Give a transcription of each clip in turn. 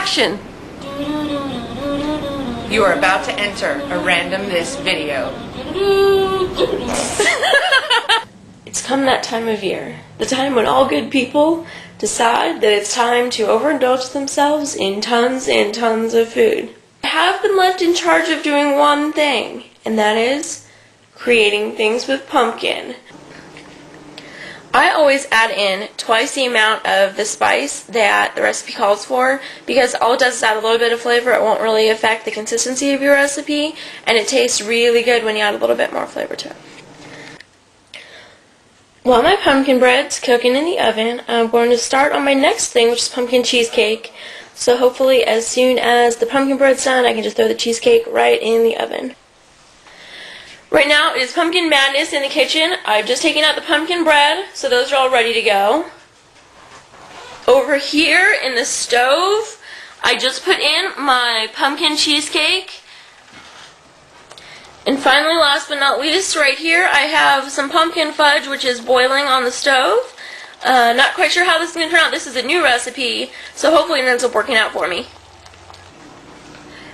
action! You are about to enter a randomness video. It's come that time of year. The time when all good people decide that it's time to overindulge themselves in tons and tons of food. I have been left in charge of doing one thing, and that is creating things with pumpkin. I always add in twice the amount of the spice that the recipe calls for, because all it does is add a little bit of flavor. It won't really affect the consistency of your recipe, and it tastes really good when you add a little bit more flavor to it. While my pumpkin bread's cooking in the oven, I'm going to start on my next thing, which is pumpkin cheesecake. So hopefully as soon as the pumpkin bread's done, I can just throw the cheesecake right in the oven. Right now it is pumpkin madness in the kitchen. I've just taken out the pumpkin bread, so those are all ready to go. Over here in the stove, I just put in my pumpkin cheesecake. And finally, last but not least, right here I have some pumpkin fudge, which is boiling on the stove. Not quite sure how this is going to turn out. This is a new recipe, so hopefully it ends up working out for me.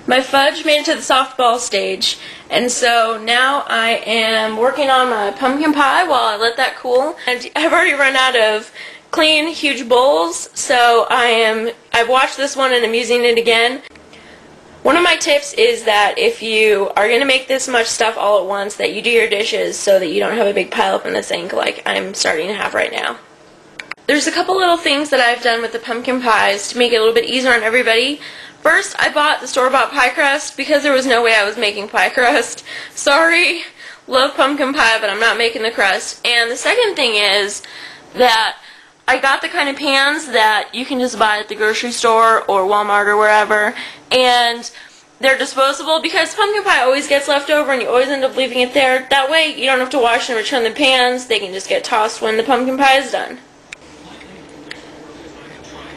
My fudge made it to the softball stage, and so now I am working on my pumpkin pie while I let that cool. And I've already run out of clean, huge bowls, so I've watched this one and I'm using it again. One of my tips is that if you are going to make this much stuff all at once, that you do your dishes so that you don't have a big pile up in the sink like I'm starting to have right now. There's a couple little things that I've done with the pumpkin pies to make it a little bit easier on everybody. First, I bought the store-bought pie crust because there was no way I was making pie crust. Sorry, love pumpkin pie, but I'm not making the crust. And the second thing is that I got the kind of pans that you can just buy at the grocery store or Walmart or wherever, and they're disposable because pumpkin pie always gets left over and you always end up leaving it there. That way you don't have to wash and return the pans. They can just get tossed when the pumpkin pie is done.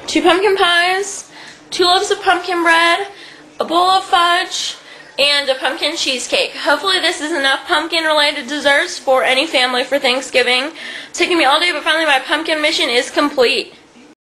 2 pumpkin pies, 2 loaves of pumpkin bread, a bowl of fudge, and a pumpkin cheesecake. Hopefully this is enough pumpkin-related desserts for any family for Thanksgiving. It's taken me all day, but finally my pumpkin mission is complete.